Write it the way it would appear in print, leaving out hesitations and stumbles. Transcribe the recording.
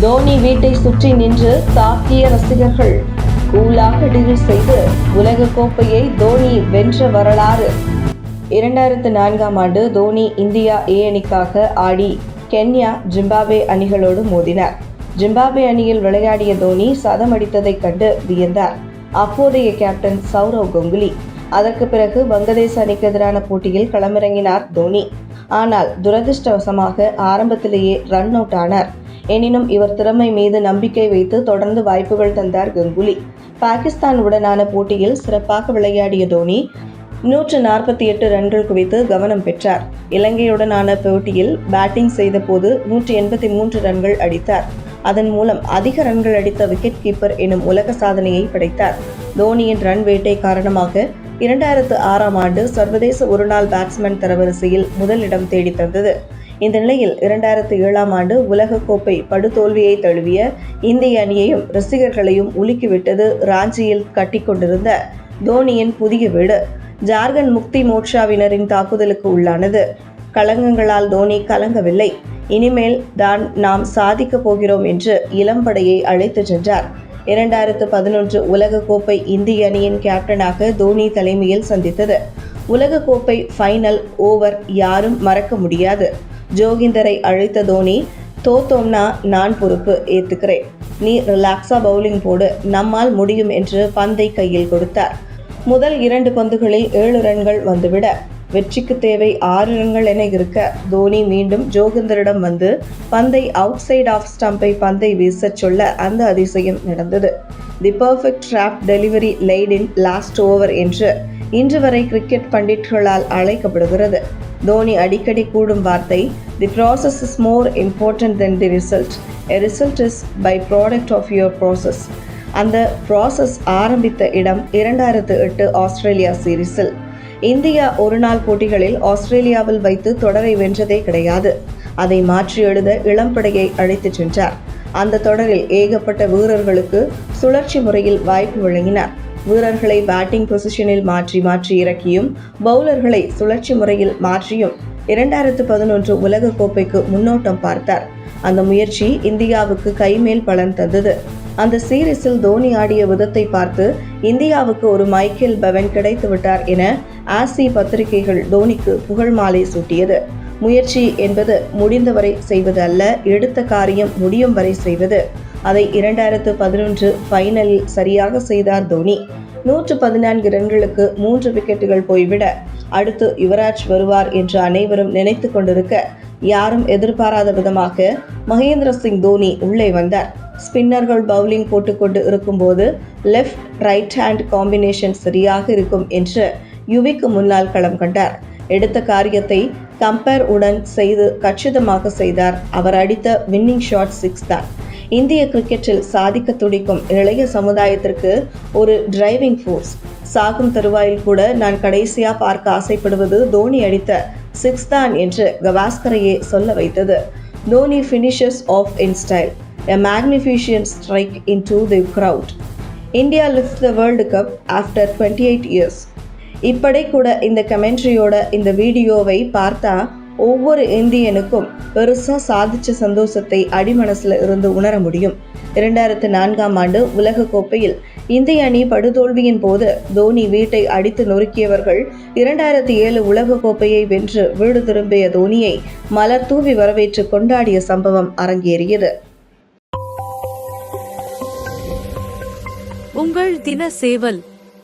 தோனி வீட்டை சுற்றி நின்று தாக்கிய ரசிகர்கள் கூலாக டீல் செய்து உலக கோப்பையை தோனி வென்ற வரலாறு. 2004 தோனி இந்தியா ஏ அணிக்காக ஆடி கென்யா, ஜிம்பாப்வே அணிகளோடு மோதினார். ஜிம்பாப்வே அணியில் விளையாடிய தோனி சதம் அடித்ததைக் கண்டு வியந்தார் அப்போதைய கேப்டன் சௌரவ் கங்குலி. அதற்கு பிறகு வங்கதேச அணிக்கு எதிரான போட்டியில் களமிறங்கினார் தோனி. ஆனால் துரதிர்ஷ்டவசமாக ஆரம்பத்திலேயே ரன் அவுட் ஆனார். எனினும் இவர் திறமை மீது நம்பிக்கை வைத்து தொடர்ந்து வாய்ப்புகள் தந்தார் கங்குலி. பாகிஸ்தான் உடனான போட்டியில் சிறப்பாக விளையாடிய தோனி 148 ரன்கள் குவித்து கவனம் பெற்றார். இலங்கையுடனான போட்டியில் பேட்டிங் செய்த போது 183 ரன்கள் அடித்தார். அதன் மூலம் அதிக ரன்கள் அடித்த விக்கெட் கீப்பர் எனும் உலக சாதனையை படைத்தார். தோனியின் ரன் வேட்டை காரணமாக 2006 சர்வதேச ஒருநாள் பேட்ஸ்மேன் தரவரிசையில் முதலிடம் தேடி தந்தது. இந்த நிலையில் 2007 உலக கோப்பை படுதோல்வியை தழுவிய இந்திய அணியையும் ரசிகர்களையும் உலுக்கிவிட்டது ராஞ்சியில் கட்டிக்கொண்டிருந்த தோனியின் புதிய வீடு. ஜார்க்கண்ட் முக்தி மோர்ச்சாவினரின் தாக்குதலுக்கு உள்ளானது. களங்கங்களால் தோனி கலங்கவில்லை. இனிமேல் தான் நாம் சாதிக்க போகிறோம் என்று இளம்படையை அழைத்து சென்றார். 2011 உலக கோப்பை இந்திய அணியின் கேப்டனாக தோனி தலைமையில் சந்தித்தது. உலக கோப்பை ஃபைனல் ஓவர் யாரும் மறக்க முடியாது. ஜோகிந்தரை அழைத்த தோனி, தோத்தோம்னா நான் பொறுப்பு ஏத்துக்கிறேன், நீ ரிலாக்ஸா பவுலிங் போடு, நம்மால் முடியும் என்று பந்தை கையில் கொடுத்தார். முதல் 2 பந்துகளில் 7 ரன்கள் வந்துவிட வெற்றிக்கு தேவை 6 ரன்கள் என இருக்க தோனி மீண்டும் ஜோகிந்தரிடம் வந்து பந்தை அவுட் சைட் ஆஃப் ஸ்டம்பை பந்தை வீசச் சொல்ல அந்த அதிசயம் நடந்தது. தி perfect drop delivery late in last over என்று இன்று வரை கிரிக்கெட் பண்டிட்களால் அழைக்கப்படுகிறது. தோனி அடிக்கடி கூடும் வார்த்தை, the process is more important than the result. A result is by product of your process. அந்த ப்ராசஸ் ஆரம்பித்த இடம் 2008 ஆஸ்திரேலியா சீரீஸில். இந்தியா ஒருநாள் போட்டிகளில் ஆஸ்திரேலியாவில் வைத்து தொடரை வென்றதே கிடையாது. அதை மாற்றி எழுத இளம்படையை அழைத்து சென்றார். அந்த தொடரில் ஏகப்பட்ட வீரர்களுக்கு சுழற்சி முறையில் வாய்ப்பு வழங்கினார். வீரர்களை பேட்டிங் பொசிஷனில் மாற்றி இறக்கியும் பவுலர்களை சுழற்சி முறையில் மாற்றியும் 2011 உலக கோப்பைக்கு முன்னோட்டம் பார்த்தார். அந்த முயற்சி இந்தியாவுக்கு கைமேல் பலன் தந்தது. அந்த சீரீஸில் தோனி ஆடிய விதத்தை பார்த்து இந்தியாவுக்கு ஒரு மைக்கேல் பெவன் கிடைத்து விட்டார் என ஆசி பத்திரிகைகள் தோனிக்கு புகழ் மாலை சூட்டியது. முயற்சி என்பது முடிந்தவரை செய்வது அல்ல, எடுத்த காரியம் முடியும் வரை செய்வது. அதை 2011 ஃபைனலில் சரியாக செய்தார் தோனி. 114 ரன்களுக்கு 3 விக்கெட்டுகள் போய்விட அடுத்து யுவராஜ் வருவார் என்று அனைவரும் நினைத்து கொண்டிருக்க யாரும் எதிர்பாராத விதமாக மகேந்திர சிங் தோனி உள்ளே வந்தார். ஸ்பின்னர்கள் பவுலிங் போட்டுக்கொண்டு இருக்கும்போது லெஃப்ட் ரைட் ஹேண்ட் காம்பினேஷன் சரியாக இருக்கும் என்று யுவிக்கு முன்னால் களம் கண்டார். எடுத்த காரியத்தை கம்பேர் உடன் செய்து கச்சிதமாக செய்தார். அவர் அடித்த வின்னிங் ஷாட் 6 தான். இந்திய கிரிக்கெட்டில் சாதிக்க துடிக்கும் இளைய சமுதாயத்திற்கு ஒரு டிரைவிங் ஃபோர்ஸ். சாகும் தருவாயில் கூட நான் கடைசியா பார்க்க ஆசைப்படுவது தோனி அடித்த 6 தான் என்று கவாஸ்கரையே சொல்ல வைத்தது. Dhoni finishes off in style, a magnificent strike into the crowd. India lifts the World Cup after 28 years. இப்படி கூட இந்த கமெண்ட்ரியோட இந்த வீடியோவை பார்த்தா ஒவ்வொரு இந்தியனுக்கும் பெருசா சாதிச்ச சந்தோஷத்தை அடிமனசுல இருந்து உணர முடியும். 2004 உலக கோப்பையில் இந்திய அணி படுதோல்வியின் போது தோனி வீட்டை அடித்து நொறுக்கியவர்கள் 2007 உலக கோப்பையை வென்று வீடு திரும்பிய தோனியை மலர் தூவி வரவேற்று கொண்டாடிய சம்பவம் அரங்கேறியது. உங்கள் தின சேவல்.